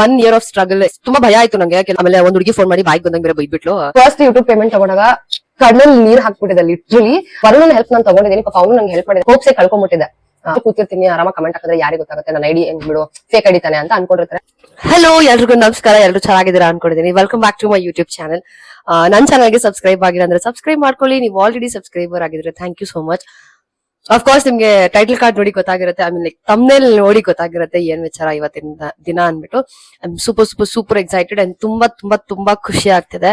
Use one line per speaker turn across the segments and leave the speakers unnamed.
1 year of struggle. ತುಂಬಾ ಭಯ ಆಯ್ತು ನಂಗೆ. ಆಮೇಲೆ ಒಂದ್ ಹುಡುಗಿ ಫೋನ್ ಮಾಡಿ ಬಾಯಿಗೆ ಬಂದಂಗೆ ಬೇರೆ ಬೈದ್ಬಿಟ್ಲು. ಫಸ್ಟ್ ಯೂಟ್ಯೂಬ್ ಪೇಮೆಂಟ್ ತಗೊಂಡಾಗ ಕಣ್ಣಲ್ಲಿ ನೀರ್ ಹಾಕ್ಬಿಟ್ಟಿದೆ ಲಿಟ್ರಲಿ. ವರುಣ್ ಹೆಲ್ಪ್ ನಾನು ತಗೊಂಡಿದ್ದೀನಿ, ಪಾಪ ಅವನು ನಂಗೆ ಹೆಲ್ಪ್ ಮಾಡಿದೆ. ಹೋಪ್ಸೇ ಕಳ್ಕೊಂಡ್ಬಿಟ್ಟಿದೆ. ಕೂತಿರ್ತೀನಿ ಆರಾಮ ಕಮೆಂಟ್ ಹಾಕಿದ್ರೆ ಯಾರಿಗೆ ಗೊತ್ತಾಗುತ್ತೆ ನನ್ನ ಐಡಿ ಹೆಂಗ್ ಬಿಡು ಫೇಕ್ ಐಡಿ ತಾನೆ ಅಂತ ಅನ್ಕೊಂಡಿರ್ತಾರೆ. ಹಲೋ ಎಲ್ರಿಗೂ ನಮಸ್ಕಾರ, ಎಲ್ರು ಚೆನ್ನಾಗಿದ್ದೀರಾ ಅನ್ಕೊಂಡಿದ್ದೀನಿ. Welcome back to my YouTube channel. ನನ್ ಚಾನಲ್ಗೆ ಸಬ್ಸ್ಕ್ರೈಬ್ ಆಗಿಲ್ಲ ಅಂದ್ರೆ ಸಬ್ಸ್ಕ್ರೈಬ್ ಮಾಡ್ಕೊಳ್ಳಿ. ನೀವು ಆಲ್ರೆಡಿ ಸಬ್ಸ್ಕ್ರೈಬರ್ ಆಗಿದ್ರೆ thank you so much. Of course ನಿಮ್ಗೆ ಟೈಟಲ್ ಕಾರ್ಡ್ ನೋಡಿ ಗೊತ್ತಾಗಿರುತ್ತೆ, ಐ ಮೀನ್ ಲೈಕ್ ತಮ್ನೇಲ್ ನೋಡಿ ಗೊತ್ತಾಗಿರುತ್ತೆ ಏನ್ ವಿಚಾರ ಇವತ್ತಿನ ದಿನ ಅನ್ಬಿಟ್ಟು. I am super super super excited and ತುಂಬಾ ತುಂಬಾ ತುಂಬಾ ಖುಷಿ ಆಗ್ತಿದೆ.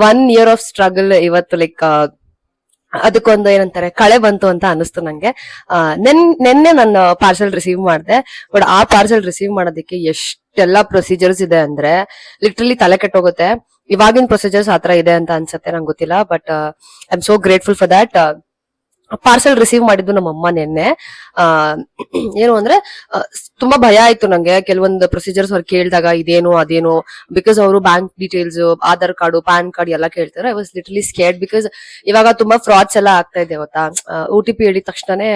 1 year ಆಫ್ ಸ್ಟ್ರಗಲ್ ಇವತ್ತು ಲೈಕ್ ಅದಕ್ಕೊಂದು ಏನಂತಾರೆ ಕಳೆ ಬಂತು ಅಂತ ಅನಿಸ್ತು ನಂಗೆ. ನೆನ್ನೆ ನಾನು ಪಾರ್ಸೆಲ್ ರಿಸೀವ್ ಮಾಡಿದೆ. ಬಟ್ ಆ ಪಾರ್ಸೆಲ್ ರಿಸೀವ್ ಮಾಡೋದಕ್ಕೆ ಎಷ್ಟೆಲ್ಲಾ ಪ್ರೊಸೀಜರ್ಸ್ ಇದೆ ಅಂದ್ರೆ ಲಿಟ್ರಲಿ ತಲೆ ಕೆಟ್ಟೋಗುತ್ತೆ. ಇವಾಗಿನ ಪ್ರೊಸೀಜರ್ಸ್ ಆತರ ಇದೆ ಅಂತ ಅನ್ಸುತ್ತೆ, ನಂಗೆ ಗೊತ್ತಿಲ್ಲ. But I am so grateful for that. Parcel receive ಮಾಡಿದ್ದು ನಮ್ಮಮ್ಮ ನೆನ್ನೆ. ಏನು ಅಂದ್ರೆ ತುಂಬಾ ಭಯ ಆಯ್ತು ನಂಗೆ. ಕೆಲವೊಂದು ಪ್ರೊಸೀಜರ್ಸ್ ಅವ್ರು ಕೇಳಿದಾಗ ಇದೇನು ಅದೇನು, ಬಿಕಾಸ್ ಅವರು bank details, Aadhaar card, PAN card ಎಲ್ಲ ಕೇಳ್ತಾರೆ. I was literally scared because ಇವಾಗ ತುಂಬಾ ಫ್ರಾಡ್ಸ್ ಎಲ್ಲ ಆಗ್ತಾ ಇದೆ ಗೊತ್ತಾ. OTP ಹೇಳಿದ ತಕ್ಷಣನೇ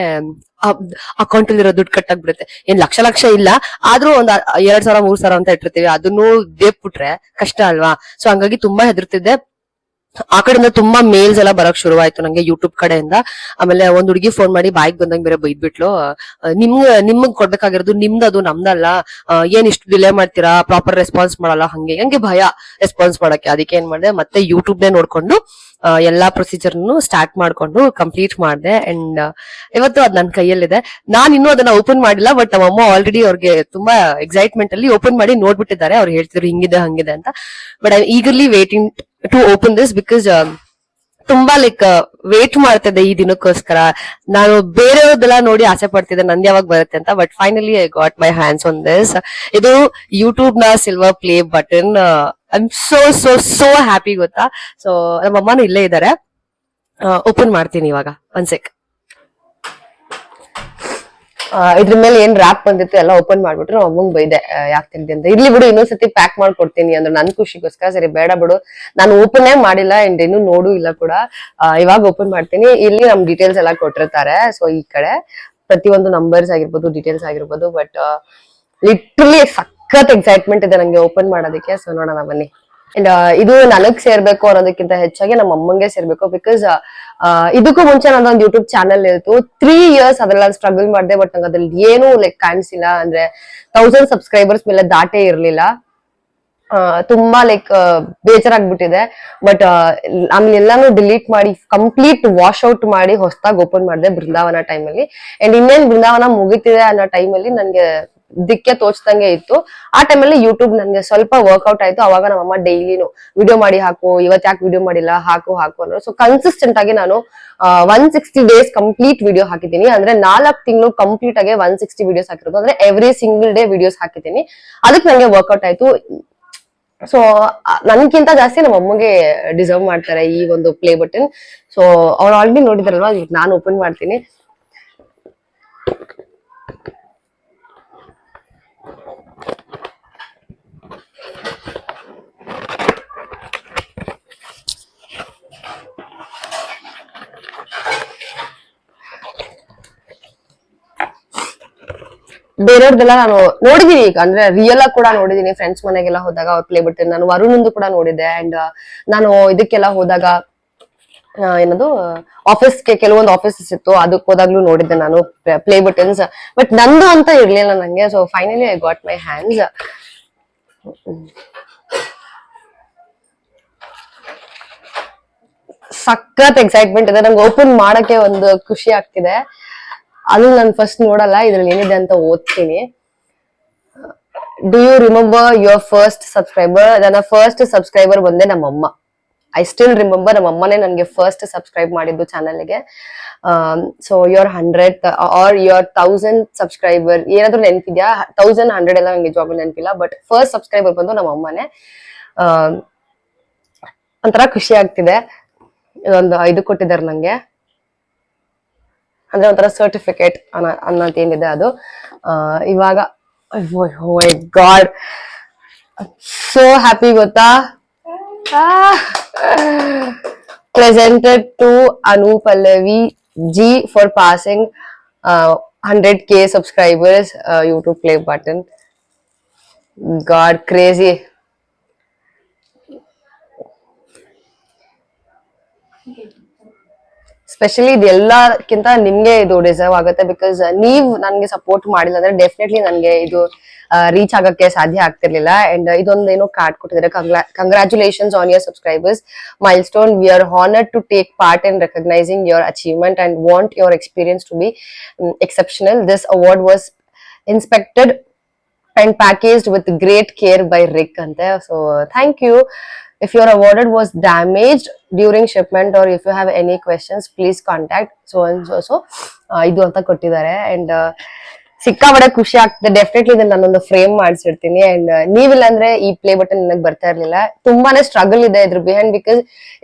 ಅಕೌಂಟ್ ಅಲ್ಲಿರೋ ದುಡ್ಡು ಕಟ್ಟಾಗ್ಬಿಡುತ್ತೆ. ಏನ್ ಲಕ್ಷ ಲಕ್ಷ ಇಲ್ಲ, ಆದ್ರೂ ಒಂದ್ 2,000 3,000 ಅಂತ ಇಟ್ಟಿರ್ತೀವಿ, ಅದನ್ನು ದೇಪ್ಬಿಟ್ರೆ ಕಷ್ಟ ಅಲ್ವಾ. ಸೊ ಹಂಗಾಗಿ ತುಂಬಾ ಹೆದರ್ತಿದ್ದೆ. ಆ ಕಡೆಯಿಂದ ತುಂಬಾ ಮೇಲ್ಸ್ ಎಲ್ಲ ಬರಕ್ ಶುರುವಾಯ್ತು ನಂಗೆ ಯೂಟ್ಯೂಬ್ ಕಡೆಯಿಂದ. ಆಮೇಲೆ ಒಂದ್ ಹುಡುಗಿ ಫೋನ್ ಮಾಡಿ ಬಾಯಿಗೆ ಬಂದಂಗೆ ಬೇರೆ ಬೈದ್ಬಿಟ್ಲು. ನಿಮ್ಗ್ ಕೊಡ್ಬೇಕಾಗಿರೋದು ನಿಮ್ದು, ಅದು ನಮ್ದಲ್ಲ, ಏನ್ ಇಷ್ಟು ಡಿಲೇ ಮಾಡ್ತೀರಾ, ಪ್ರಾಪರ್ ರೆಸ್ಪಾನ್ಸ್ ಮಾಡಲ್ಲ, ಹಂಗೆ ಭಯ ರೆಸ್ಪಾನ್ಸ್ ಮಾಡಕ್ಕೆ. ಅದಕ್ಕೆ ಏನ್ ಮಾಡಿದೆ, ಮತ್ತೆ ಯೂಟ್ಯೂಬ್ ನೇ ನೋಡ್ಕೊಂಡು ಎಲ್ಲಾ ಪ್ರೊಸೀಜರ್ ಸ್ಟಾರ್ಟ್ ಮಾಡ್ಕೊಂಡು ಕಂಪ್ಲೀಟ್ ಮಾಡಿದೆ. ಅಂಡ್ ಇವತ್ತು ಅದ್ ನನ್ ಕೈಯಲ್ಲಿದೆ. ನಾನ್ ಇನ್ನೂ ಅದನ್ನ ಓಪನ್ ಮಾಡಿಲ್ಲ, ಬಟ್ ನಮ್ಮಮ್ಮ ಆಲ್ರೆಡಿ ಅವ್ರಿಗೆ ತುಂಬಾ ಎಕ್ಸೈಟ್ಮೆಂಟ್ ಅಲ್ಲಿ ಓಪನ್ ಮಾಡಿ ನೋಡ್ಬಿಟ್ಟಿದ್ದಾರೆ. ಅವ್ರು ಹೇಳ್ತಿದ್ರು ಹಿಂಗಿದೆ ಹಂಗಿದೆ ಅಂತ. But I eagerly waiting to open this because ತುಂಬಾ ಲೈಕ್ ವೇಟ್ ಮಾಡ್ತಿದ್ದೆ ಈ ದಿನಕ್ಕೋಸ್ಕರ. ನಾನು ಬೇರೆಯವ್ರದ್ದೆಲ್ಲ ನೋಡಿ ಆಸೆ ಪಡ್ತಿದ್ದೆ ನಂದು ಯಾವಾಗ ಬರುತ್ತೆ ಅಂತ. But finally I got my hands on this. ಇದು ಯೂಟ್ಯೂಬ್ ನ silver play button. I am so so so happy ಗೊತ್ತಾ. ಸೊ ನಮ್ಮಮ್ಮನೂ ಇಲ್ಲೇ ಇದ್ದಾರೆ. ಓಪನ್ ಮಾಡ್ತೀನಿ ಇವಾಗ, ಒಂದ್ ಸೆಕ್. ಇದ್ರ ಮೇಲೆ ಏನ್ ರ್ಯಾಪ್ ಬಂದಿತ್ತು ಎಲ್ಲ ಓಪನ್ ಮಾಡ್ಬಿಟ್ರು. ನಮ್ಮ ಅಮ್ಮಂಗ್ ಬೈದೆ ಯಾಕೆ ತಿಂದೆ ಅಂತ. ಇರ್ಲಿ ಬಿಡು, ಇನ್ನೊಂದ್ಸತಿ ಪ್ಯಾಕ್ ಮಾಡ್ಕೊಡ್ತೀನಿ ಅಂದ್ರೆ ನನ್ ಖುಷಿಗೋಸ್ಕರ. ಸರಿ ಬೇಡ ಬಿಡು, ನಾನು ಓಪನ್ ಮಾಡಿಲ್ಲ ಅಂಡ್ ಇನ್ನೂ ನೋಡು ಇಲ್ಲ ಕೂಡ. ಇವಾಗ ಓಪನ್ ಮಾಡ್ತೀನಿ. ಇಲ್ಲಿ ನಮ್ ಡೀಟೇಲ್ಸ್ ಎಲ್ಲ ಕೊಟ್ಟಿರ್ತಾರೆ. ಸೊ ಈ ಕಡೆ ಪ್ರತಿಯೊಂದು ನಂಬರ್ಸ್ ಆಗಿರ್ಬೋದು, ಡೀಟೇಲ್ಸ್ ಆಗಿರ್ಬೋದು. ಬಟ್ ಲಿಟ್ರಲಿ ಸಖತ್ ಎಕ್ಸೈಟ್ಮೆಂಟ್ ಇದೆ ನಂಗೆ ಓಪನ್ ಮಾಡೋದಕ್ಕೆ. ಸೊ ನೋಡೋಣ ಬನ್ನಿ. ಅಂಡ್ ಇದು ನನಗ್ ಸೇರ್ಬೇಕು ಅನ್ನೋದಕ್ಕಿಂತ ಹೆಚ್ಚಾಗಿ ನಮ್ಮ ಅಮ್ಮಂಗೆ ಸೇರ್ಬೇಕು. ಬಿಕಾಸ್ ಇದಕ್ಕೂ ಮುಂಚೆ ನಂದೊಂದು ಯೂಟ್ಯೂಬ್ ಚಾನಲ್ ಇತ್ತು. 3 years ಅದ್ರಲ್ಲಿ ಸ್ಟ್ರಗಲ್ ಮಾಡಿದೆ. ಬಟ್ ನಂಗೆ ಅದ್ರಲ್ಲಿ ಏನು ಲೈಕ್ ಕಾಣಿಸಿಲ್ಲ, ಅಂದ್ರೆ 1000 ಸಬ್ಸ್ಕ್ರೈಬರ್ಸ್ ಮೇಲೆ ದಾಟೇ ಇರ್ಲಿಲ್ಲ. ತುಂಬಾ ಲೈಕ್ ಬೇಜಾರಾಗ್ಬಿಟ್ಟಿದೆ. ಬಟ್ ಆಮೇಲೆ ಎಲ್ಲಾನು ಡಿಲೀಟ್ ಮಾಡಿ ಕಂಪ್ಲೀಟ್ ವಾಶ್ ಔಟ್ ಮಾಡಿ ಹೊಸದಾಗಿ ಓಪನ್ ಮಾಡಿದೆ ಬೃಂದಾವನ ಟೈಮಲ್ಲಿ. ಅಂಡ್ ಇನ್ನೇನ್ ಬೃಂದಾವನ ಮುಗಿತಿದೆ ಅನ್ನೋ ಟೈಮಲ್ಲಿ ನನ್ಗೆ ದಿಕ್ಕೆ ತೋಚ್ದಂಗೆ ಇತ್ತು. ಆ ಟೈಮಲ್ಲಿ ಯೂಟ್ಯೂಬ್ ನನ್ಗೆ ಸ್ವಲ್ಪ ವರ್ಕ್ಔಟ್ ಆಯ್ತು. ಅವಾಗ ನಮ್ಮಮ್ಮ ಡೈಲಿನು ವಿಡಿಯೋ ಮಾಡಿ ಹಾಕು, ಇವತ್ ಯಾಕೆ ವಿಡಿಯೋ ಮಾಡಿಲ್ಲ, ಹಾಕು ಅನ್ನೋ. ಸೊ ಕನ್ಸಿಸ್ಟೆಂಟ್ ಆಗಿ ನಾನು 160 days ಕಂಪ್ಲೀಟ್ ವಿಡಿಯೋ ಹಾಕಿದ್ದೀನಿ. ಅಂದ್ರೆ 4 ತಿಂಗಳು ಕಂಪ್ಲೀಟ್ ಆಗಿ 160 ವಿಡಿಯೋಸ್ ಹಾಕಿರೋದು. ಅಂದ್ರೆ ಎವ್ರಿ ಸಿಂಗಲ್ ಡೇ ವಿಡಿಯೋಸ್ ಹಾಕಿದ್ದೀನಿ. ಅದಕ್ಕೆ ನಂಗೆ ವರ್ಕ್ಔಟ್ ಆಯ್ತು. ಸೊ ನನ್ಗಿಂತ ಜಾಸ್ತಿ ನಮ್ಮ ಅಮ್ಮಗೆ ಡಿಸರ್ವ್ ಮಾಡ್ತಾರೆ ಈ ಒಂದು ಪ್ಲೇ ಬಟನ್. ಸೊ ಅವ್ರು ಆಲ್ರೆಡಿ ನೋಡಿದಾರಲ್ವಾ, ನಾನು ಓಪನ್ ಮಾಡ್ತೀನಿ. ಬೇರೆಯವ್ರದೆಲ್ಲ ನಾನು ನೋಡಿದೀನಿ, ಅಂದ್ರೆ ರಿಯಲ್ ಆಗಿ ಕೂಡ ನೋಡಿದೀನಿ. ಫ್ರೆಂಡ್ಸ್ ಮನೆಗೆಲ್ಲ ಹೋದಾಗ ಅವ್ರ ಪ್ಲೇ ಬಟನ್ ನಾನು ವರುಣಂದು ಕೂಡ ನೋಡಿದ್ದೆ. ಅಂಡ್ ನಾನು ಇದಕ್ಕೆಲ್ಲ ಹೋದಾಗ ಏನದು ಆಫೀಸ್ಗೆ ಕೆಲವೊಂದು ಆಫೀಸಸ್ ಇತ್ತು, ಅದಕ್ಕೆ ಹೋದಾಗ್ಲೂ ನೋಡಿದ್ದೆ ನಾನು ಪ್ಲೇ ಬಟನ್ಸ್. ಬಟ್ ನಂದು ಅಂತ ಇರ್ಲಿಲ್ಲ ನಂಗೆ. So finally I got my hands. ಸಖತ್ ಎಕ್ಸೈಟ್ಮೆಂಟ್ ಇದೆ ನಂಗೆ. ಓಪನ್ ಮಾಡಕ್ಕೆ ಒಂದು ಖುಷಿ ಆಗ್ತಿದೆ. ಅದು ನಾನು ಫಸ್ಟ್ ನೋಡಲ್ಲ, ಇದ್ರಲ್ಲಿ ಏನಿದೆ ಅಂತ ಓದ್ತೀನಿ. Do you remember your first subscriber? ನನ್ನ ಫಸ್ಟ್ ಸಬ್ಸ್ಕ್ರೈಬರ್ ಬಂದೆ ನಮ್ಮಮ್ಮ. I still remember. ನಮ್ಮ ಅಮ್ಮನೇ ನನಗೆ ಫಸ್ಟ್ ಸಬ್ಸ್ಕ್ರೈಬ್ ಮಾಡಿದ್ದು ಚಾನಲ್ಗೆ. So your 100 or your 1000 subscriber ಏನಾದ್ರು ನೆನಪಿದ್ಯಾ? 1100 ಎಲ್ಲ ನಂಗೆ ಜಾಬ್ ನೆನಪಿಲ್ಲ. ಬಟ್ ಫಸ್ಟ್ ಸಬ್ಸ್ಕ್ರೈಬರ್ ಬಂದು ನಮ್ಮ ಅಮ್ಮನೇ. ಒಂಥರ ಖುಷಿ ಆಗ್ತಿದೆ. ಇದೊಂದು ಇದು ಕೊಟ್ಟಿದ್ದಾರೆ ನಂಗೆ, ಅಂದ್ರೆ ಒಂಥರ ಸರ್ಟಿಫಿಕೇಟ್ ಅನ್ನೋದೇನಿದೆ ಅದು. ಇವಾಗ ಮೈ ಗಾಡ್, ಸೋ ಹ್ಯಾಪಿ ಗೊತ್ತಾ. Presented to Anu Pallavi ji for passing 100K subscribers YouTube play button. God crazy. Specially ಇದೆಲ್ಲಕ್ಕಿಂತ ನಿಮ್ಗೆ ಇದು ಡಿಸರ್ವ್ ಆಗುತ್ತೆ ಬಿಕಾಸ್ ನೀವ್ ನನ್ಗೆ ಸಪೋರ್ಟ್ ಮಾಡಿಲ್ಲ ಅಂದ್ರೆ ಡೆಫಿನೆಟ್ಲಿ ನನ್ಗೆ ಇದು ರೀಚ್ ಆಗಕ್ಕೆ ಸಾಧ್ಯ ಆಗ್ತಿರ್ಲಿಲ್ಲ. ಅಂಡ್ ಇದೊಂದು ಏನೋ ಕಾರ್ಡ್ ಕೊಟ್ಟಿದ್ದಾರೆ, congratulations on your subscribers milestone, we are honoured to take part in recognising your achievement and want your experience to be exceptional. This award was inspected and packaged with great care by Rick ante. So thank you. If your awarded was damaged during shipment or if you have any questions, please contact so and so. Idu anta kottidare and ಸಿಕ್ಕಾಬಡೆ ಖುಷಿ ಆಗ್ತದೆ. Definitely ಇದನ್ನ ನಾನೊಂದು frame ಮಾಡಿಸಿರ್ತೀನಿ. And ನೀವಿಲ್ಲ ಅಂದ್ರೆ ಈ play button ನನಗೆ ಬರ್ತಾ ಇರ್ಲಿಲ್ಲ. ತುಂಬಾನೇ ಸ್ಟ್ರಗಲ್ ಇದೆ ಇದ್ರ ಬಿಹೈಂಡ್, ಬಿಕಾಸ್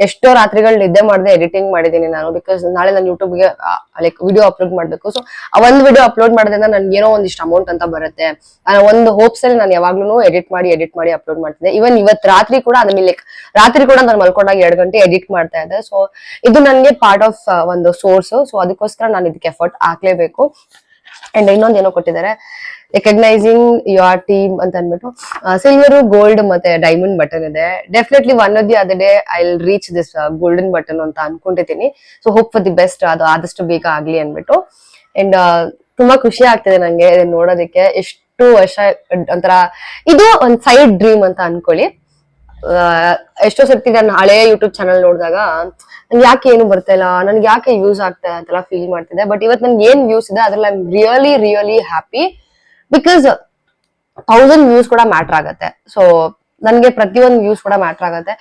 ಎಷ್ಟೋ ರಾತ್ರಿಗಳು ನಿದ್ದೆ ಮಾಡದೆ ಎಡಿಟಿಂಗ್ ಮಾಡಿದೀನಿ ನಾನು. ಬಿಕಾಸ್ ನಾಳೆ ನಾನು ಯೂಟ್ಯೂಬ್ಗೆ ಲೈಕ್ ವಿಡಿಯೋ ಅಪ್ಲೋಡ್ ಮಾಡ್ಬೇಕು. ಸೊ ಆ ಒಂದು ವಿಡಿಯೋ ಅಪ್ಲೋಡ್ ಮಾಡೋದ್ರಿಂದ ನನ್ಗೆ ಏನೋ ಒಂದಿಷ್ಟು ಅಮೌಂಟ್ ಅಂತ ಬರುತ್ತೆ ಒಂದು ಹೋಪ್ಸ್ ಅಲ್ಲಿ ನಾನು ಯಾವಾಗ್ಲೂ ಎಡಿಟ್ ಮಾಡಿ ಅಪ್ಲೋಡ್ ಮಾಡ್ತಿದ್ದೆ. ಇವನ್ ಇವತ್ ರಾತ್ರಿ ಕೂಡ ಅದ್ರ ಲೈಕ್ ರಾತ್ರಿ ಕೂಡ ನಾನು ಮಲ್ಕೊಂಡಾಗ 2 ಗಂಟೆ ಎಡಿಟ್ ಮಾಡ್ತಾ ಇದ್ದೆ. ಸೊ ಇದು ನನ್ಗೆ ಪಾರ್ಟ್ ಆಫ್ ಒಂದು ಸೋರ್ಸ್. ಸೊ ಅದಕ್ಕೋಸ್ಕರ ನಾನು ಇದಕ್ಕೆ ಎಫರ್ಟ್ ಹಾಕ್ಲೇಬೇಕು. ಅಂಡ್ ಇನ್ನೊಂದ್ ಏನೋ ಕೊಟ್ಟಿದ್ದಾರೆ, ರೆಕಗ್ನೈಸಿಂಗ್ ಯುವರ್ ಟೀಮ್ ಅಂತ ಅಂದ್ಬಿಟ್ಟು ಸಿಲ್ವರ್, ಗೋಲ್ಡ್ ಮತ್ತೆ ಡೈಮಂಡ್ ಬಟನ್ ಇದೆ. Definitely one of the other day I will reach this golden button ಅಂತ ಅನ್ಕೊಂಡಿದ್ದೀನಿ. So hope for the best, ಅದು ಆದಷ್ಟು ಬೇಗ ಆಗ್ಲಿ ಅನ್ಬಿಟ್ಟು. ಅಂಡ್ ತುಂಬಾ ಖುಷಿ ಆಗ್ತಿದೆ ನಂಗೆ ಇದನ್ನ ನೋಡೋದಕ್ಕೆ. ಎಷ್ಟು ವರ್ಷ ಒಂಥರ ಇದು ಒಂದ್ ಸೈಡ್ ಡ್ರೀಮ್ ಅಂತ ಅನ್ಕೊಳ್ಳಿ. ಎಷ್ಟೋ ಸರ್ತಿ ನಾನು ಹಳೆ ಯೂಟ್ಯೂಬ್ ಚಾನಲ್ ನೋಡಿದಾಗ ನನ್ಗೆ ಯಾಕೆ ಏನು ಬರ್ತಾ ಇಲ್ಲ, ನನ್ಗೆ ಯಾಕೆ ಯೂಸ್ ಆಗ್ತಾ ಅಂತೆಲ್ಲ ಫೀಲ್ ಮಾಡ್ತಿದ್ದೆ. ಬಟ್ ಇವತ್ತು ನನ್ಗೆ ಏನ್ ವ್ಯೂಸ್ ಇದೆ ಅದ್ರಲ್ಲಿ I am really happy because 1000 views ಕೂಡ ಮ್ಯಾಟರ್ ಆಗತ್ತೆ. ಸೊ ನನ್ಗೆ ಪ್ರತಿಯೊಂದು ವ್ಯೂಸ್ ಕೂಡ ಮ್ಯಾಟರ್ ಆಗತ್ತೆ.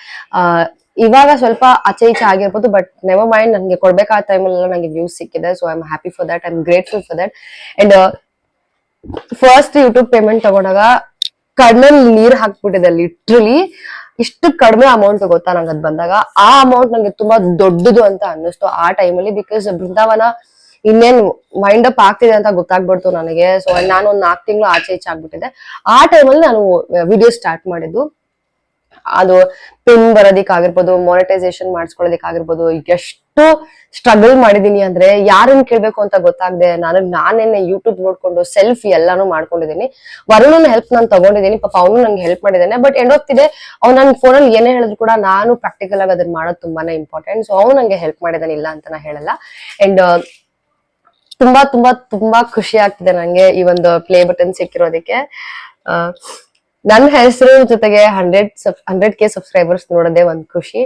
ಇವಾಗ ಸ್ವಲ್ಪ ಆಚೆ ಈಚೆ ಆಗಿರ್ಬೋದು, ಬಟ್ ನೆವರ್ ಮೈಂಡ್, ನನ್ಗೆ ಕೊಡ್ಬೇಕಾದ ಟೈಮಲ್ಲೆಲ್ಲ ನಂಗೆ ವ್ಯೂಸ್ ಸಿಕ್ಕಿದೆ. So I am happy for that, I am grateful for that. And first YouTube payment ತಗೊಂಡಾಗ ಕಣ್ಣಲ್ಲಿ ನೀರ್ ಹಾಕ್ಬಿಟ್ಟಿದೆ ಲಿಟ್ರಲಿ. ಇಷ್ಟು ಕಡಿಮೆ ಅಮೌಂಟ್ ಗೊತ್ತಾ ನಂಗೆ ಅದ್ ಬಂದಾಗ. ಆ ಅಮೌಂಟ್ ನಂಗೆ ತುಂಬಾ ದೊಡ್ಡದು ಅಂತ ಅನ್ನಿಸ್ತು ಆ ಟೈಮಲ್ಲಿ. ಬಿಕಾಸ್ ಬೃಂದಾವನ ಇನ್ನೇನ್ ಮೈಂಡ್ ಅಪ್ ಆಗ್ತಿದೆ ಅಂತ ಗೊತ್ತಾಗ್ಬಿಡ್ತು ನನಗೆ. ಸೊ ನಾನು ಒಂದ್ 4 ತಿಂಗಳು ಆಚೆ ಈಚೆ ಆಗ್ಬಿಟ್ಟಿದೆ. ಆ ಟೈಮಲ್ಲಿ ನಾನು ವಿಡಿಯೋ ಸ್ಟಾರ್ಟ್ ಮಾಡಿದ್ದು. ಅದು ಪಿನ್ ಬರೋದಿಕ್ಕಾಗಿರ್ಬೋದು, ಮಾನಿಟೈಸೇಷನ್ ಮಾಡಿಸ್ಕೊಳ್ಳೋದಿಕ್ಕಾಗಿರ್ಬೋದು, ಎಷ್ಟು ಸ್ಟ್ರಗಲ್ ಮಾಡಿದೀನಿ ಅಂದ್ರೆ ಯಾರನ್ನ ಕೇಳ್ಬೇಕು ಅಂತ ಗೊತ್ತಾಗದೆ ನಾನೇನೆ ಯೂಟ್ಯೂಬ್ ನೋಡ್ಕೊಂಡು ಸೆಲ್ಫ್ ಎಲ್ಲಾನು ಮಾಡ್ಕೊಂಡಿದ್ದೀನಿ. ವರುಣನ ಹೆಲ್ಪ್ ನಾನು ತಗೊಂಡಿದ್ದೀನಿ, ಪಾಪ ಅವನು ನಂಗೆ ಹೆಲ್ಪ್ ಮಾಡಿದ್ದಾನೆ. But end of the day ಅವ್ನು ನನ್ನ ಫೋನಲ್ಲಿ ಏನೇ ಹೇಳಿದ್ರು ಕೂಡ ನಾನು ಪ್ರಾಕ್ಟಿಕಲ್ ಆಗಿ ಅದನ್ನ ಮಾಡೋದು ತುಂಬಾನೇ ಇಂಪಾರ್ಟೆಂಟ್. ಸೊ ಅವ್ನು ನಂಗೆ ಹೆಲ್ಪ್ ಮಾಡಿದಾನೆ, ಇಲ್ಲ ಅಂತ ನಾ ಹೇಳಲ್ಲ. ಅಂಡ್ ತುಂಬಾ ತುಂಬಾ ತುಂಬಾ ಖುಷಿ ಆಗ್ತಿದೆ ನಂಗೆ ಈ ಒಂದು ಪ್ಲೇ ಬಟನ್ ಸಿಕ್ಕಿರೋದಕ್ಕೆ. ನನ್ನ ಹೆಸರು ಜೊತೆಗೆ 100K ಸಬ್ಸ್ಕ್ರೈಬರ್ಸ್ ನೋಡೋದೇ ಒಂದ್ ಖುಷಿ.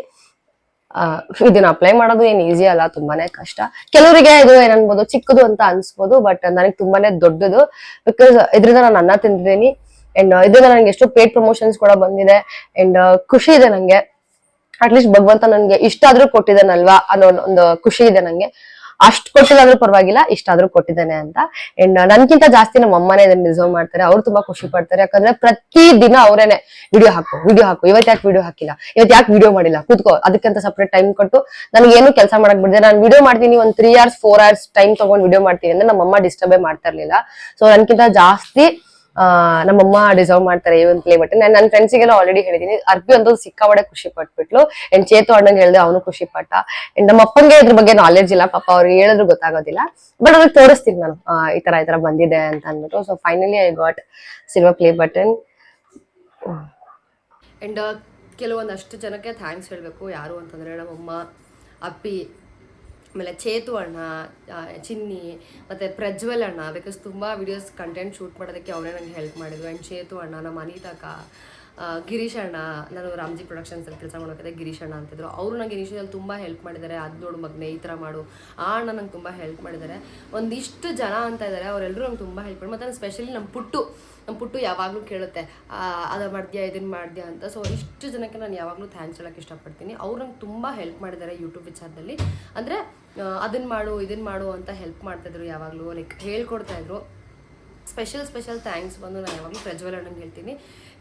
ಇದನ್ನ ಅಪ್ಲೈ ಮಾಡೋದು ಏನ್ ಈಸಿ ಅಲ್ಲ, ತುಂಬಾನೇ ಕಷ್ಟ. ಕೆಲವರಿಗೆ ಇದು ಏನನ್ಬೋದು ಚಿಕ್ಕದು ಅಂತ ಅನ್ಸ್ಬೋದು, ಬಟ್ ನನಗೆ ತುಂಬಾನೇ ದೊಡ್ಡದು. ಬಿಕಾಸ್ ಇದರಿಂದ ನಾನು ಅನ್ನ ತಿಂದಿದ್ದೀನಿ. ಅಂಡ್ ಇದರಿಂದ ನಂಗೆ ಎಷ್ಟು ಪೇಡ್ ಪ್ರಮೋಷನ್ಸ್ ಕೂಡ ಬಂದಿದೆ. ಅಂಡ್ ಖುಷಿ ಇದೆ ನಂಗೆ. ಅಟ್ಲೀಸ್ಟ್ ಭಗವಂತ ನನ್ಗೆ ಇಷ್ಟಾದ್ರೂ ಕೊಟ್ಟಿದ್ದಾನಲ್ವಾ ಅನ್ನೋ ಒಂದು ಖುಷಿ ಇದೆ ನಂಗೆ. ಅಷ್ಟ್ ಕೊಟ್ಟಿಲ್ಲಾದ್ರೂ ಪರವಾಗಿಲ್ಲ, ಇಷ್ಟಾದ್ರೂ ಕೊಟ್ಟಿದ್ದಾನೆ ಅಂತ. ಅಂಡ್ ನನ್ಕಿಂತ ಜಾಸ್ತಿ ನಮ್ಮ ಅಮ್ಮನೇ ಇದನ್ನ ಡಿಸರ್ವ್ ಮಾಡ್ತಾರೆ. ಅವ್ರು ತುಂಬಾ ಖುಷಿ ಪಡ್ತಾರೆ. ಯಾಕಂದ್ರೆ ಪ್ರತಿ ದಿನ ಅವರೇನೆ ವಿಡಿಯೋ ಹಾಕು, ಇವತ್ತು ಯಾಕೆ ವಿಡಿಯೋ ಹಾಕಿಲ್ಲ, ಇವತ್ತು ಯಾಕೆ ವಿಡಿಯೋ ಮಾಡಿಲ್ಲ, ಕೂತ್ಕೋ, ಅದಕ್ಕಂತ ಸಪ್ರೇಟ್ ಟೈಮ್ ಕೊಟ್ಟು ನನಗೆ ಏನು ಕೆಲಸ ಮಾಡಕ್ ಬಿಡದೆ ನಾನು ವಿಡಿಯೋ ಮಾಡ್ತೀನಿ. ಒಂದ್ 3 hours 4 hours ಟೈಮ್ ತಗೊಂಡ್ ವಿಡಿಯೋ ಮಾಡ್ತೀನಿ ಅಂದ್ರೆ ನಮ್ಮಮ್ಮ ಡಿಸ್ಟರ್ಬೇ ಮಾಡ್ತಾ ಇರ್ಲಿಲ್ಲ. ಸೊ ನನ್ಕಿಂತ ಜಾಸ್ತಿ ನಮ್ಮಮ್ಮ ಡಿಸರ್ವ್ ಮಾಡ್ತಾರೆ ಈ ಒಂದು ಪ್ಲೇ ಬಟನ್. ನಾನು ನನ್ನ ಫ್ರೆಂಡ್ಸಿಗೆಲ್ಲ ಆಲ್ರೆಡಿ ಹೇಳಿದೀನಿ. ಅರ್ಪಿ ಅಂತೂ ಸಿಕ್ಕಾಬಡೆ ಖುಷಿ ಪಟ್ಬಿಟ್ಲು. ಅಂಡ್ ಚೇತು ಅಣ್ಣಂಗೆ ಹೇಳ್ದೆ, ಅವನು ಖುಷಿ ಪಟ್ಟ. ಅಂಡ್ ನಮ್ಮ ಅಪ್ಪಂಗೆ ಇದ್ರ ಬಗ್ಗೆ ನಾಲೆಡ್ಜ್ ಇಲ್ಲ, ಪಾಪ ಅವ್ರಿಗೆ ಹೇಳಿದ್ರು ಗೊತ್ತಾಗೋದಿಲ್ಲ. ಬಟ್ ಅವ್ರಿಗೆ ತೋರಿಸ್ತೀನಿ ನಾನು ಈ ತರ ಬಂದಿದೆ ಅಂತ ಅಂದ್ಬಿಟ್ಟು. So finally I got silver play button. And ಕೆಲವೊಂದಷ್ಟು ಜನಕ್ಕೆ ಥ್ಯಾಂಕ್ಸ್ ಹೇಳ್ಬೇಕು. ಯಾರು ಅಂತಂದ್ರೆ ನಮ್ಮಮ್ಮ, ಅಪ್ಪಿ, ಆಮೇಲೆ ಚೇತು ಅಣ್ಣ, ಚಿನ್ನಿ ಮತ್ತು ಪ್ರಜ್ವಲ್ ಅಣ್ಣ. ಬಿಕಾಸ್ ತುಂಬ ವಿಡಿಯೋಸ್ ಕಂಟೆಂಟ್ ಶೂಟ್ ಮಾಡೋದಕ್ಕೆ ಅವರೇ ನನಗೆ ಹೆಲ್ಪ್ ಮಾಡಿದ್ರು. ಆ್ಯಂಡ್ ಚೇತು ಅಣ್ಣ, ನಮ್ಮ ಅನಿತಕ್ಕ, ಗಿರೀಶ್ ಅಣ್ಣ, ನಾನು ರಾಮ್ಜಿ ಪ್ರೊಡಕ್ಷನ್ಸಲ್ಲಿ ಕೆಲಸ ಮಾಡೋಕ್ಕಿದೆ, ಗಿರೀಶ್ ಅಣ್ಣ ಅಂತಿದ್ರು. ಅವರು ನನಗೆ ಇನಿಷಿಯಲ್ ತುಂಬ ಹೆಲ್ಪ್ ಮಾಡಿದ್ದಾರೆ. ಅದು ನೋಡು ಮಗನೇ ಈ ಥರ ಮಾಡು, ಆ ಅಣ್ಣ ನಂಗೆ ತುಂಬ ಹೆಲ್ಪ್ ಮಾಡಿದ್ದಾರೆ. ಒಂದಿಷ್ಟು ಜನ ಅಂತ ಇದ್ದಾರೆ, ಅವರೆಲ್ಲರೂ ನಂಗೆ ತುಂಬ ಹೆಲ್ಪ್ ಮಾಡಿ. ಮತ್ತು ಸ್ಪೆಷಲಿ ನಮ್ಮ ಪುಟ್ಟು ಯಾವಾಗಲೂ ಕೇಳುತ್ತೆ, ಅದು ಮಾಡ್ದ್ಯಾ, ಇದನ್ನು ಮಾಡ್ದ್ಯಾ ಅಂತ. ಸೊ ಇಷ್ಟು ಜನಕ್ಕೆ ನಾನು ಯಾವಾಗಲೂ ಥ್ಯಾಂಕ್ಸ್ ಹೇಳೋಕ್ಕೆ ಇಷ್ಟಪಡ್ತೀನಿ. ಅವ್ರು ನಂಗೆ ತುಂಬ ಹೆಲ್ಪ್ ಮಾಡಿದ್ದಾರೆ ಯೂಟ್ಯೂಬ್ ವಿಚಾರದಲ್ಲಿ. ಅಂದರೆ ಅದನ್ನು ಮಾಡು, ಇದನ್ನು ಮಾಡು ಅಂತ ಹೆಲ್ಪ್ ಮಾಡ್ತಾಯಿದ್ರು, ಯಾವಾಗಲೂ ಲೈಕ್ ಹೇಳ್ಕೊಡ್ತಾಯಿದ್ರು. ಸ್ಪೆಷಲ್ ಥ್ಯಾಂಕ್ಸ್ ಬಂದು ನಾನು ಯಾವಾಗಲೂ ಪ್ರಜ್ವಲ್ ಅಣ್ಣಂಗೆ ಹೇಳ್ತೀನಿ.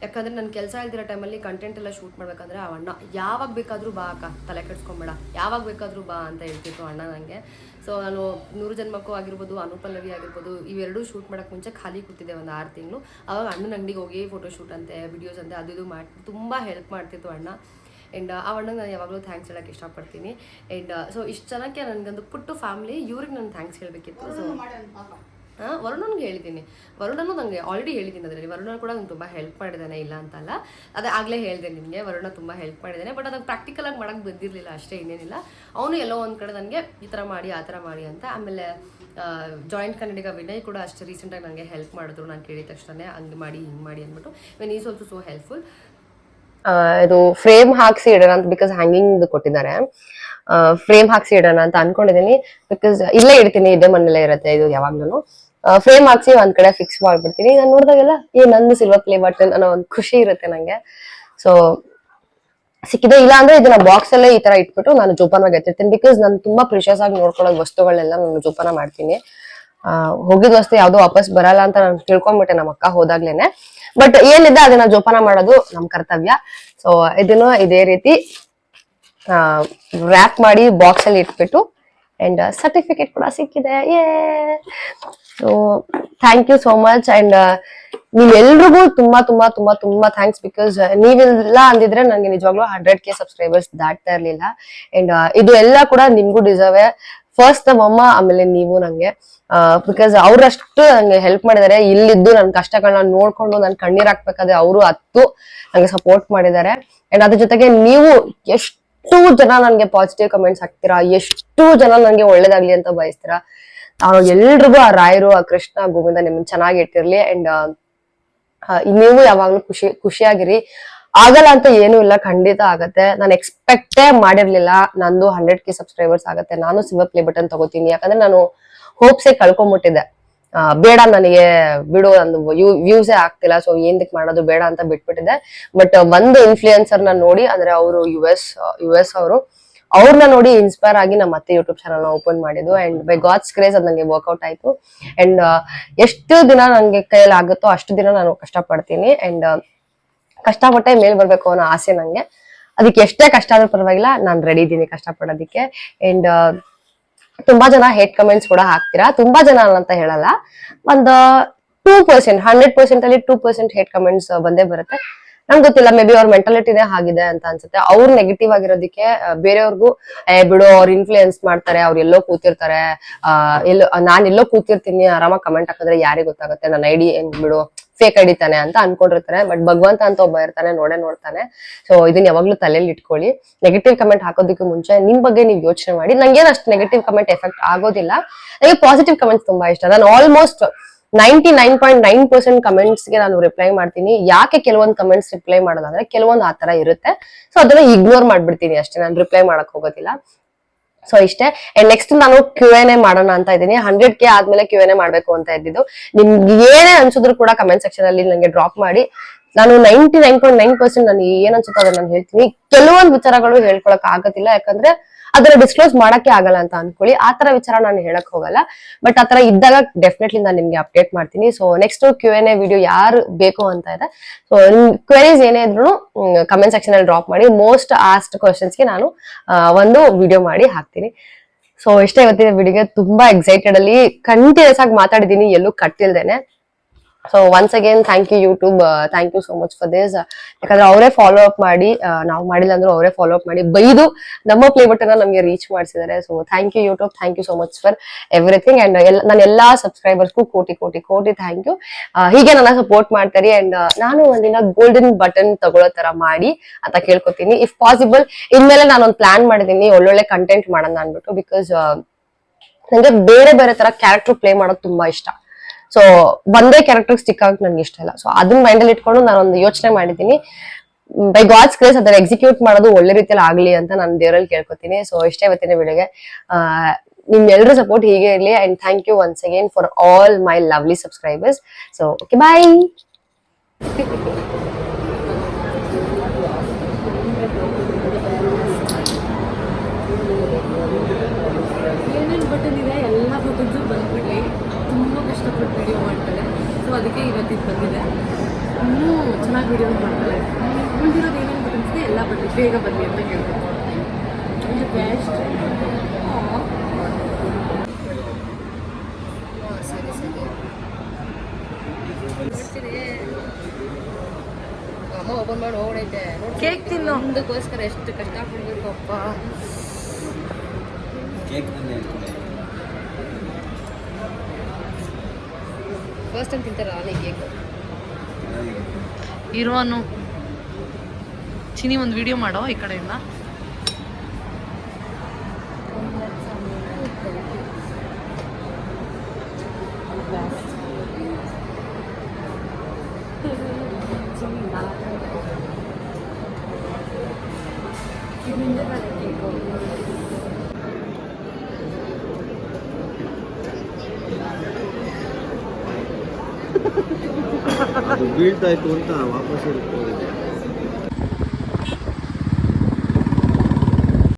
ಯಾಕಂದರೆ ನನ್ನ ಕೆಲಸ ಇಲ್ದಿರೋ ಟೈಮಲ್ಲಿ ಕಂಟೆಂಟ್ ಎಲ್ಲ ಶೂಟ್ ಮಾಡ್ಬೇಕಂದ್ರೆ ಆ ಅಣ್ಣ ಯಾವಾಗ ಬೇಕಾದರೂ ಬಾ ಅಕ್ಕ, ತಲೆ ಕೆಡ್ಸ್ಕೊಂಬೇಡ, ಯಾವಾಗ ಬೇಕಾದರೂ ಬಾ ಅಂತ ಹೇಳ್ತಿತ್ತು ಅಣ್ಣ ನನಗೆ. ಸೊ ನಾನು 100 ಜನ್ಮಕ್ಕೂ ಆಗಿರ್ಬೋದು, ಅನುಪಲ್ಲವಿ ಆಗಿರ್ಬೋದು, ಇವೆರಡೂ ಶೂಟ್ ಮಾಡೋಕ್ಕೆ ಮುಂಚೆ ಖಾಲಿ ಕೂತಿದ್ದೆ ಒಂದು 6 ತಿಂಗಳು. ಆವಾಗ ಅಣ್ಣನ ಅಂಗಡಿಗೆ ಹೋಗಿ ಫೋಟೋಶೂಟ್ ಅಂತೆ, ವಿಡಿಯೋಸ್ ಅಂತೆ, ಅದು ಮಾಡಿ ತುಂಬ ಹೆಲ್ಪ್ ಮಾಡ್ತಿತ್ತು ಅಣ್ಣ. ಆ್ಯಂಡ್ ಆ ಅಣ್ಣಗೆ ನಾನು ಯಾವಾಗಲೂ ಥ್ಯಾಂಕ್ಸ್ ಹೇಳೋಕ್ಕೆ ಇಷ್ಟಪಡ್ತೀನಿ. ಆ್ಯಂಡ್ ಸೊ ಇಷ್ಟು ಜನಕ್ಕೆ ನನಗೊಂದು ಪುಟ್ಟು ಫ್ಯಾಮಿಲಿ, ಇವ್ರಿಗೆ ನಾನು ಥ್ಯಾಂಕ್ಸ್ ಹೇಳಬೇಕಿತ್ತು. ಸೊ ವರುಣನ್ಗೆ ಹೇಳಿದ್ದೀನಿ. ವರುಣನು ನನಗೆ ಆಲ್ರೆಡಿ ಹೇಳಿದ್ದೀನಿ ಅದರಲ್ಲಿ. ವರುಣ ಕೂಡ ನಂಗೆ ತುಂಬ ಹೆಲ್ಪ್ ಮಾಡಿದ್ದಾನೆ, ಇಲ್ಲ ಅಂತಲ್ಲ. ಅದೇ ಆಗಲೇ ಹೇಳಿದೆ ನಿಮಗೆ, ವರುಣ ತುಂಬ ಹೆಲ್ಪ್ ಮಾಡಿದ್ದಾನೆ. ಬಟ್ ಅದನ್ನು ಪ್ರಾಕ್ಟಿಕಲಾಗಿ ಮಾಡೋಕ್ಕೆ ಬಂದಿರಲಿಲ್ಲ ಅಷ್ಟೇ, ಇನ್ನೇನಿಲ್ಲ. ಅವನು ಎಲ್ಲೋ ಒಂದು ಕಡೆ ನನಗೆ ಈ ಥರ ಮಾಡಿ ಆ ಥರ ಮಾಡಿ ಅಂತ. ಆಮೇಲೆ ಜಾಯಿಂಟ್ ಕನ್ನಡಿಗ ವಿನಯ್ ಕೂಡ ಅಷ್ಟೇ ರೀಸೆಂಟಾಗಿ ನನಗೆ ಹೆಲ್ಪ್ ಮಾಡಿದ್ರು. ನಾನು ಕೇಳಿದ ತಕ್ಷಣ ಹಂಗೆ ಮಾಡಿ ಹಿಂಗೆ ಮಾಡಿ ಅಂದ್ಬಿಟ್ಟು. When is also so helpful. ಇದು ಫ್ರೇಮ್ ಹಾಕ್ಸಿ ಇಡೋಣ ಅಂತ, ಬಿಕಾಸ್ ಹ್ಯಾಂಗಿಂಗ್ ಕೊಟ್ಟಿದ್ದಾರೆ. ಫ್ರೇಮ್ ಹಾಕ್ಸಿ ಇಡೋಣ ಅಂತ ಅನ್ಕೊಂಡಿದ್ದೀನಿ. ಬಿಕಾಸ್ ಇಲ್ಲೇ ಇಡ್ತೀನಿ, ಇದೇ ಮನೇಲೆ ಇರುತ್ತೆ ಇದು ಯಾವಾಗ್ಲೂ. ಫ್ರೇಮ್ ಹಾಕ್ಸಿ ಒಂದ್ ಕಡೆ ಫಿಕ್ಸ್ ಮಾಡ್ಬಿಡ್ತೀನಿ. ನಾನು ನೋಡಿದಾಗೆಲ್ಲ ನಂದು ಸಿಲ್ವರ್ ಪ್ಲೇ ಬಟನ್ ಅನ್ನೋ ಒಂದು ಖುಷಿ ಇರುತ್ತೆ ನಂಗೆ. ಸೊ ಸಿಕ್ಕಿದೆ. ಇಲ್ಲ ಅಂದ್ರೆ ಇದನ್ನ ಬಾಕ್ಸ್ ಅಲ್ಲೇ ಈ ತರ ಇಟ್ಬಿಟ್ಟು ನಾನು ಜೋಪಾನವಾಗಿ ಎತ್ತಿರ್ತೀನಿ. ಬಿಕಾಸ್ ನಾನು ತುಂಬಾ ಪ್ರಿಷಿಯಸ್ ಆಗಿ ನೋಡ್ಕೊಳ್ಳೋ ವಸ್ತುಗಳನ್ನೆಲ್ಲ ನಾನು ಜೋಪಾನ ಮಾಡ್ತೀನಿ. ಹೋಗಿದ ವಸ್ತು ಯಾವ್ದು ವಾಪಸ್ ಬರಲ್ಲ ಅಂತ ನಾನು ತಿಳ್ಕೊಂಡ್ಬಿಟ್ಟೆ ನಮ್ಮ ಅಕ್ಕ ಹೋದಾಗ್ಲೇನೆ. ಬಟ್ ಏನಿದೆ ಅದನ್ನ ಜೋಪಾನ ಮಾಡೋದು ನಮ್ ಕರ್ತವ್ಯ. ಸೊ ಇದನ್ನು ಇದೇ ರೀತಿ ರ್ಯಾಪ್ ಮಾಡಿ ಬಾಕ್ಸ್ ಅಲ್ಲಿ ಇಟ್ಬಿಟ್ಟು, ಅಂಡ್ ಸರ್ಟಿಫಿಕೇಟ್ ಕೂಡ ಸಿಕ್ಕಿದೆ. So thank you so much. And ನೀವೆಲ್ರಿಗೂ ತುಂಬಾ ತುಂಬಾ ತುಂಬಾ ತುಂಬಾ ಥ್ಯಾಂಕ್ಸ್. ಬಿಕಾಸ್ ನೀವೆಲ್ಲ ಅಂದಿದ್ರೆ ನಂಗೆ ನಿಜವಾಗ್ಲೂ 100K ಸಬ್ಸ್ಕ್ರೈಬರ್ಸ್ ದಾಟ್ತಾ ಇರ್ಲಿಲ್ಲ. ಅಂಡ್ ಇದು ಎಲ್ಲ ಕೂಡ ನಿಮ್ಗೂ ಡಿಸರ್ವ್. ಫಸ್ಟ್ ನಮ್ಮಮ್ಮ, ಆಮೇಲೆ ನೀವು ನಂಗೆ. ಬಿಕಾಸ್ ಅವ್ರಷ್ಟು ನಂಗೆ ಹೆಲ್ಪ್ ಮಾಡಿದ್ದಾರೆ. ಇಲ್ಲಿದ್ದು ನನ್ ಕಷ್ಟಗಳನ್ನ ನೋಡ್ಕೊಂಡು ನನ್ ಕಣ್ಣೀರ್ ಹಾಕ್ಬೇಕಾದ್ರೆ ಅವರು ನಂಗೆ ಸಪೋರ್ಟ್ ಮಾಡಿದ್ದಾರೆ. ಅಂಡ್ ಅದ್ರ ಜೊತೆಗೆ ನೀವು ಎಷ್ಟು ಜನ ನನ್ಗೆ ಪಾಸಿಟಿವ್ ಕಮೆಂಟ್ಸ್ ಹಾಕ್ತೀರಾ, ಎಷ್ಟು ಜನ ನನ್ಗೆ ಒಳ್ಳೇದಾಗ್ಲಿ ಅಂತ ಬಯಸ್ತೀರಾ. ಎಲ್ರಿಗೂ ಆ ರಾಯರು, ಆ ಕೃಷ್ಣ, ಗೋವಿಂದ ನಿಮ್ಮನ್ನ ಚೆನ್ನಾಗಿ ಇಟ್ಟಿರ್ಲಿ. ಅಂಡ್ ನೀವು ಯಾವಾಗ್ಲೂ ಖುಷಿಯಾಗಿರಿ. ಆಗಲ್ಲ ಅಂತ ಏನೂ ಇಲ್ಲ, ಖಂಡಿತ ಆಗತ್ತೆ. ನಾನು ಎಕ್ಸ್ಪೆಕ್ಟೇ ಮಾಡಿರ್ಲಿಲ್ಲ ನಂದು 100K ಸಬ್ಸ್ಕ್ರೈಬರ್ಸ್ ಆಗತ್ತೆ, ನಾನು ಸಿಲ್ವರ್ ಪ್ಲೇ ಬಟನ್ ತಗೋತೀನಿ. ಯಾಕಂದ್ರೆ ನಾನು ಹೋಪ್ಸೇ ಕಳ್ಕೊಂಡ್ಬಿಟ್ಟಿದ್ದೆ. ಬೇಡ ನನಗೆ ಬಿಡು, ನಂದು ವ್ಯೂಸೇ ಆಗ್ತಿಲ್ಲ, ಸೊ ಏನ್ದಕ್ ಮಾಡೋದು ಬೇಡ ಅಂತ ಬಿಟ್ಬಿಟ್ಟಿದೆ. ಬಟ್ ಒಂದು ಇನ್ಫ್ಲೂಯೆನ್ಸರ್ ನ ನೋಡಿ, ಅಂದ್ರೆ ಅವರು ಯು ಎಸ್ ಅವರು, ಅವ್ರನ್ನ ನೋಡಿ ಇನ್ಸ್ಪೈರ್ ಆಗಿ ನಮ್ಮ ಮತ್ತೆ ಯೂಟ್ಯೂಬ್ ಚಾನಲ್ ಓಪನ್ ಮಾಡಿದ್ದು. ಅಂಡ್ ಬೈ ಗಾಡ್ಸ್ ಕ್ರೇಜ್ ಅದು ನಂಗೆ ವರ್ಕ್ಔಟ್ ಆಯ್ತು. ಅಂಡ್ ಎಷ್ಟು ದಿನ ನಂಗೆ ಕೈಯಲ್ಲಿ ಆಗುತ್ತೋ ಅಷ್ಟು ದಿನ ನಾನು ಕಷ್ಟಪಡ್ತೀನಿ. ಅಂಡ್ ಕಷ್ಟಪಟ್ಟೆ ಮೇಲ್ ಬರ್ಬೇಕು ಅನ್ನೋ ಆಸೆ ನಂಗೆ. ಅದಕ್ಕೆ ಎಷ್ಟೇ ಕಷ್ಟ ಆದ್ರೂ ಪರವಾಗಿಲ್ಲ, ನಾನು ರೆಡಿ ಇದ್ದೀನಿ ಕಷ್ಟಪಡೋದಿಕ್ಕೆ. ಅಂಡ್ ತುಂಬಾ ಜನ ಹೇಟ್ ಕಮೆಂಟ್ಸ್ ಕೂಡ ಹಾಕ್ತೀರಾ. ತುಂಬಾ ಜನ ಅಂತ ಹೇಳಲ್ಲ, ಒಂದು 2%, 100% ಅಲ್ಲಿ 2% ಹೇಟ್ ಕಮೆಂಟ್ಸ್ ಬಂದೇ ಬರುತ್ತೆ. ನಂಗೆ ಗೊತ್ತಿಲ್ಲ, ಮೇ ಬಿ ಅವ್ರ ಮೆಂಟಾಲಿಟಿನೇ ಆಗಿದೆ ಅಂತ ಅನ್ಸುತ್ತೆ. ಅವ್ರು ನೆಗೆಟಿವ್ ಆಗಿರೋದಕ್ಕೆ ಬೇರೆಯವ್ರಿಗೂ ಬಿಡು, ಅವ್ರು ಇನ್ಫ್ಲೂಯೆನ್ಸ್ ಮಾಡ್ತಾರೆ, ಅವ್ರು ಎಲ್ಲೋ ಕೂತಿರ್ತಾರೆ, ನಾನ್ ಎಲ್ಲೋ ಕೂತಿರ್ತೀನಿ ಆರಾಮಾಗಿ ಕಮೆಂಟ್ ಹಾಕಿದ್ರೆ ಯಾರಿಗೆ ಗೊತ್ತಾಗುತ್ತೆ, ನನ್ನ ಐಡಿ ಏನ್ ಬಿಡು ಫೇಕ್ ಐಡಿ ತಾನೆ ಅಂತ ಅನ್ಕೊಂಡಿರ್ತಾರೆ. ಬಟ್ ಭಗವಂತ ಅಂತ ಒಬ್ಬ ಇರ್ತಾನೆ, ನೋಡ್ತಾನೆ. ಸೊ ಇದನ್ನ ಯಾವಾಗ್ಲೂ ತಲೆಯಲ್ಲಿ ಇಟ್ಕೊಳ್ಳಿ. ನೆಗೆಟಿವ್ ಕಮೆಂಟ್ ಹಾಕೋದಕ್ಕೆ ಮುಂಚೆ ನಿಮ್ ಬಗ್ಗೆ ನೀವು ಯೋಚನೆ ಮಾಡಿ. ನಂಗೇನು ಅಷ್ಟು ನೆಗೆಟಿವ್ ಕಮೆಂಟ್ ಎಫೆಕ್ಟ್ ಆಗೋದಿಲ್ಲ. ನನಗೆ ಪಾಸಿಟಿವ್ ಕಮೆಂಟ್ಸ್ ತುಂಬಾ ಇಷ್ಟ. ನಾನು ಆಲ್ಮೋಸ್ಟ್ 99.9% ಕಮೆಂಟ್ಸ್ ಗೆ ನಾನು ರಿಪ್ಲೈ ಮಾಡ್ತೀನಿ. ಯಾಕೆ ಕೆಲವೊಂದು ಕಮೆಂಟ್ಸ್ ರಿಪ್ಲೈ ಮಾಡೋದಂದ್ರೆ ಕೆಲವೊಂದು ಆತರ ಇರುತ್ತೆ, ಸೊ ಅದನ್ನ ಇಗ್ನೋರ್ ಮಾಡ್ಬಿಡ್ತೀನಿ ಅಷ್ಟೇ, ನಾನು ರಿಪ್ಲೈ ಮಾಡಕ್ ಹೋಗೋದಿಲ್ಲ. ಸೊ ಇಷ್ಟೇ. ಅಂಡ್ ನೆಕ್ಸ್ಟ್ ನಾನು Q&A ಮಾಡೋಣ ಅಂತ ಇದ್ದೀನಿ. 100K ಆದ್ಮೇಲೆ Q&A ಮಾಡ್ಬೇಕು ಅಂತ ಇದ್ದಿದ್ದು. ನಿಮ್ಗೆ ಏನೇ ಅನ್ಸಿದ್ರು ಕೂಡ ಕಮೆಂಟ್ ಸೆಕ್ಷನ್ ಅಲ್ಲಿ ನಂಗೆ ಡ್ರಾಪ್ ಮಾಡಿ. ನಾನು 99.9% ನಾನು ಏನ್ ಅನ್ಸುತ್ತೋ ಅದನ್ನ ನಾನು ಹೇಳ್ತೀನಿ. ಕೆಲವೊಂದು ವಿಚಾರಗಳು ಹೇಳ್ಕೊಳಕ್ ಆಗತ್ತಿಲ್ಲ, ಯಾಕಂದ್ರೆ ಅದನ್ನ ಡಿಸ್ಕ್ಲೋಸ್ ಮಾಡಕ್ಕೆ ಆಗಲ್ಲ ಅಂತ ಅನ್ಕೊಳ್ಳಿ. ಆತರ ವಿಚಾರ ನಾನು ಹೇಳಕ್ ಹೋಗಲ್ಲ. ಬಟ್ ಆತರ ಇದ್ದಾಗ ಡೆಫಿನೆಟ್ಲಿ ನಾನು ನಿಮ್ಗೆ ಅಪ್ಡೇಟ್ ಮಾಡ್ತೀನಿ. ಸೊ ನೆಕ್ಸ್ಟ್ Q&A ವಿಡಿಯೋ ಯಾರು ಬೇಕು ಅಂತ ಇದೆ, ಸೊ ಕ್ವೆರೀಸ್ ಏನೇ ಇದ್ರು ಕಮೆಂಟ್ ಸೆಕ್ಷನ್ ಅಲ್ಲಿ ಡ್ರಾಪ್ ಮಾಡಿ. ಮೋಸ್ಟ್ ಆಸ್ಡ್ ಕ್ವಶನ್ಸ್ ಗೆ ನಾನು ಒಂದು ವಿಡಿಯೋ ಮಾಡಿ ಹಾಕ್ತೀನಿ. ಸೊ ಇಷ್ಟೇ ಇವತ್ತಿನ ವಿಡಿಯೋಗೆ. ತುಂಬಾ ಎಕ್ಸೈಟೆಡ್ ಅಲ್ಲಿ ಕಂಟಿನ್ಯೂಸ್ ಆಗಿ ಮಾತಾಡಿದೀನಿ, ಎಲ್ಲೂ ಕಟ್ಟಿಲ್ದೇನೆ. So once again thank you YouTube, thank you so much for this. ಯಾಕಂದ್ರೆ ಅವರೇ ಫಾಲೋ ಅಪ್ ಮಾಡಿ, ನಾವು ಮಾಡಿಲ್ಲ ಅಂದ್ರೂ ಅವರೇ ಫಾಲೋ ಅಪ್ ಮಾಡಿ ಬೈದು ನಮ್ಮ ಪ್ಲೇ ಬಟನ್ ನಮ್ಗೆ ರೀಚ್ ಮಾಡಿಸಿದ್ದಾರೆ. So thank you YouTube, thank you so much for everything. And ನನ್ನ ಎಲ್ಲಾ ಸಬ್ಸ್ಕ್ರೈಬರ್ಸ್ಗೂ ಕೋಟಿ ಕೋಟಿ ಕೋಟಿ ಥ್ಯಾಂಕ್ ಯು. ಹೀಗೆ ನನ್ನ ಸಪೋರ್ಟ್ ಮಾಡ್ತಾರೆ. ಅಂಡ್ ನಾನು ಒಂದಿನ ಗೋಲ್ಡನ್ ಬಟನ್ ತಗೊಳ್ಳೋ ತರ ಮಾಡಿ ಅಂತ ಕೇಳ್ಕೊತೀನಿ. ಇಫ್ ಪಾಸಿಬಲ್ ಇನ್ಮೇಲೆ ನಾನೊಂದು ಪ್ಲಾನ್ ಮಾಡಿದೀನಿ, ಒಳ್ಳೊಳ್ಳೆ ಕಂಟೆಂಟ್ ಮಾಡೋಣ ಅನ್ಬಿಟ್ಟು. ಬಿಕಾಸ್ ನಂಗೆ ಬೇರೆ ಬೇರೆ ತರ ಕ್ಯಾರೆಕ್ಟರ್ ಪ್ಲೇ ಮಾಡೋದು ತುಂಬಾ ಇಷ್ಟ. ಸೊ ಒಂದೇ ಕ್ಯಾರೆಕ್ಟರ್ ಸ್ಟಿಕ್ ಆಗಕ್ಕೆ ನನ್ಗೆ ಇಷ್ಟ ಇಲ್ಲ. ಸೊ ಅದನ್ನ ಮೈಂಡ್ ಅಲ್ಲಿ ಇಟ್ಕೊಂಡು ನಾನೊಂದು ಯೋಚನೆ ಮಾಡಿದ್ದೀನಿ. ಬೈ ಗಾಡ್ಸ್ ಗ್ರೇಸ್ ಅದನ್ನ ಎಕ್ಸಿಕ್ಯೂಟ್ ಮಾಡೋದು ಒಳ್ಳೆ ರೀತಿಯಲ್ಲಿ ಆಗ್ಲಿ ಅಂತ ನಾನು ದೇವರಲ್ಲಿ ಕೇಳ್ಕೊತೀನಿ. ಸೊ ಇಷ್ಟೇ ಇವತ್ತಿನ ವಿಡಿಯೋಗೆ. ನಿಮ್ಮೆಲ್ಲರ ಸಪೋರ್ಟ್ ಹೀಗೆ ಇರಲಿ. And thank you once again for all my lovely subscribers. So okay, bye.
ಏನೇನು ಬಟನ್ ಇದೆ ಎಲ್ಲ ಬಟನ್ಸು ಬಂದ್ಬಿಡ್ಲಿ. ತುಂಬ ಕಷ್ಟಪಟ್ಟು ವಿಡಿಯೋ ಮಾಡ್ತಾರೆ. ಸೊ ಅದಕ್ಕೆ ಇವತ್ತಿದ್ದು ಬಂದಿದೆ. ಇನ್ನೂ ಚೆನ್ನಾಗಿ ವಿಡಿಯೋ ಮಾಡ್ತಾರೆ. ಉಳಿದಿರೋದು ಏನೇನು ಬಟನ್ಸ್ ಇದೆ ಎಲ್ಲ ಬಟನ್ ಬೇಗ ಬನ್ನಿ ಅಂತ ಕೇಳ್ಬೋದು. ಬೆಸ್ಟ್.
ಅಮ್ಮ ಓಪನ್ ಮಾಡಿ ಹೋಗೈತೆ.
ಕೇಕ್ ತಿನ್ನು.
ಒಂದಕ್ಕೋಸ್ಕರ ಎಷ್ಟು ಕಷ್ಟ ಪಡ್ಬೇಕು ಅಪ್ಪ. ಫಸ್ಟ್ ಟೈಮ್ ತಿಂತಾರ ಕೇಕ್.
ಇರುವನು ಚಿನಿ ಒಂದು ವಿಡಿಯೋ ಮಾಡೋ ಈ ಕಡೆಯಿಂದ.
ಅದು ಬೀಳ್ತಾ ಇತ್ತು ಅಂತ ವಾಪಸ್ ಹೋಗಿದೆ.